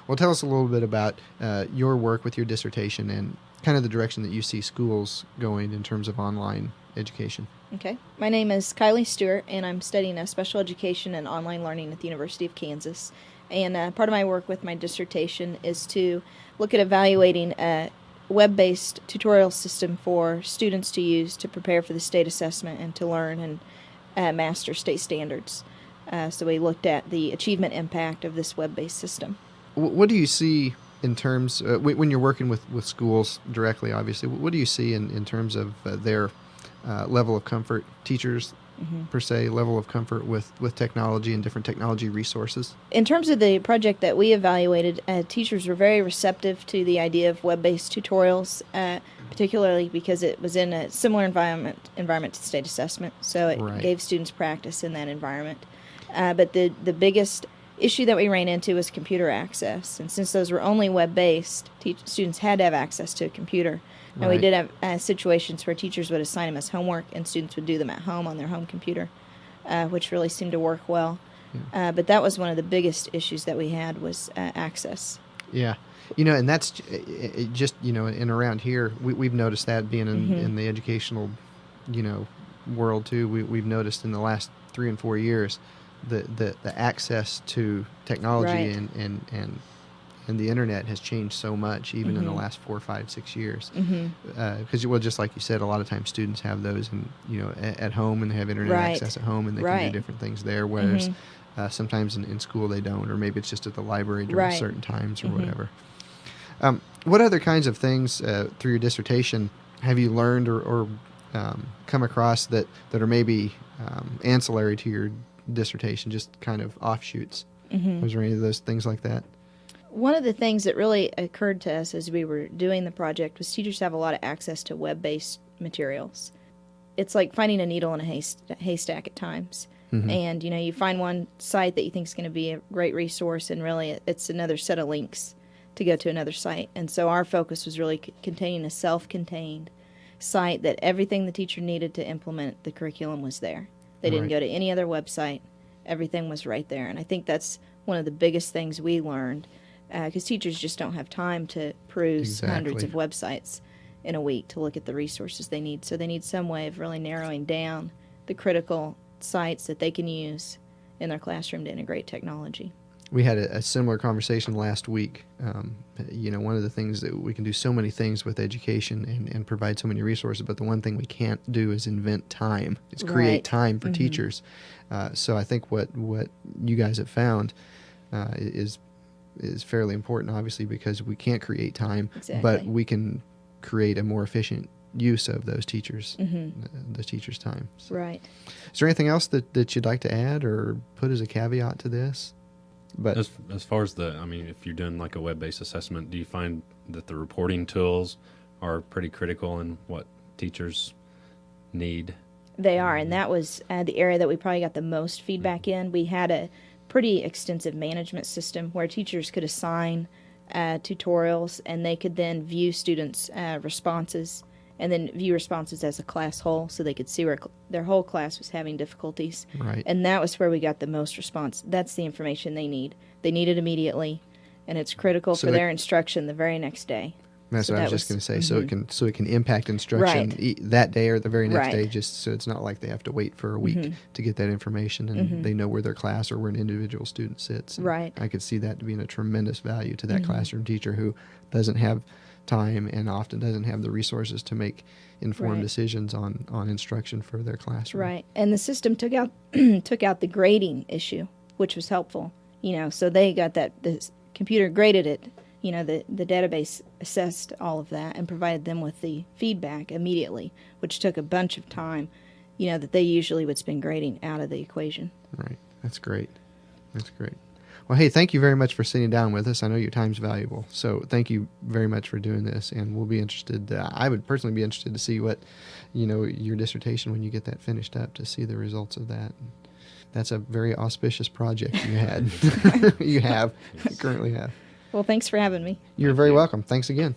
Well, tell us a little bit about your work with your dissertation and kind of the direction that you see schools going in terms of online education. Okay. My name is Kylie Stewart, and I'm studying special education and online learning at the University of Kansas. And part of my work with my dissertation is to look at evaluating a web-based tutorial system for students to use to prepare for the state assessment and to learn and master state standards. So we looked at the achievement impact of this web-based system. What do you see in terms, when you're working with schools directly, obviously, what do you see in terms of their level of comfort, teachers per se, level of comfort with technology and different technology resources? In terms of the project that we evaluated, teachers were very receptive to the idea of web-based tutorials, particularly because it was in a similar environment to state assessment, so it gave students practice in that environment. But the biggest issue that we ran into was computer access, and since those were only web-based, students had to have access to a computer. And we did have situations where teachers would assign them as homework and students would do them at home on their home computer, which really seemed to work well. Yeah. But that was one of the biggest issues that we had was access. Yeah. And that's just, in around here, we've noticed that being in the educational, world too. We've noticed in the last 3 and 4 years the access to technology and the internet has changed so much, even in the last 4, 5, 6 years. Because, just like you said, a lot of times students have those, at home, and they have internet access at home, and they can do different things there. Whereas sometimes in school they don't, or maybe it's just at the library during certain times or whatever. What other kinds of things through your dissertation have you learned or come across that are maybe ancillary to your dissertation, just kind of offshoots? Was there any of those things like that? One of the things that really occurred to us as we were doing the project was teachers have a lot of access to web-based materials. It's like finding a needle in a haystack at times. And, you find one site that you think is going to be a great resource, and really it's another set of links to go to another site. And so our focus was really containing a self-contained site that everything the teacher needed to implement the curriculum was there. They didn't go to any other website. Everything was right there. And I think that's one of the biggest things we learned, because teachers just don't have time to peruse hundreds of websites in a week to look at the resources they need. So they need some way of really narrowing down the critical sites that they can use in their classroom to integrate technology. We had a similar conversation last week. One of the things that we can do so many things with education and provide so many resources, but the one thing we can't do is invent time. It's create time for teachers. So I think what you guys have found is fairly important, obviously, because we can't create time, but we can create a more efficient use of those teachers, the teachers' time. So. Right. Is there anything else that you'd like to add or put as a caveat to this? But as far as if you're doing like a web-based assessment, do you find that the reporting tools are pretty critical in what teachers need? They are, and that was the area that we probably got the most feedback in. We had a pretty extensive management system where teachers could assign tutorials, and they could then view students' responses, and then view responses as a class whole, so they could see where their whole class was having difficulties. Right. And that was where we got the most response. That's the information they need. They need it immediately, and it's critical for their instruction the very next day. That's what I was just going to say. So it can impact instruction that day or the very next day, just so it's not like they have to wait for a week to get that information, and they know where their class or where an individual student sits. And I could see that being a tremendous value to that classroom teacher who doesn't have time and often doesn't have the resources to make informed decisions on instruction for their classroom. Right. And the system took out the grading issue, which was helpful. So they got the computer graded it. The database assessed all of that and provided them with the feedback immediately, which took a bunch of time, that they usually would spend grading out of the equation. Right. That's great. Well, hey, thank you very much for sitting down with us. I know your time's valuable, so thank you very much for doing this, and we'll be interested. I would personally be interested to see what, your dissertation, when you get that finished up, to see the results of that. That's a very auspicious project you had. You currently have. Well, thanks for having me. You're very welcome. Thanks again.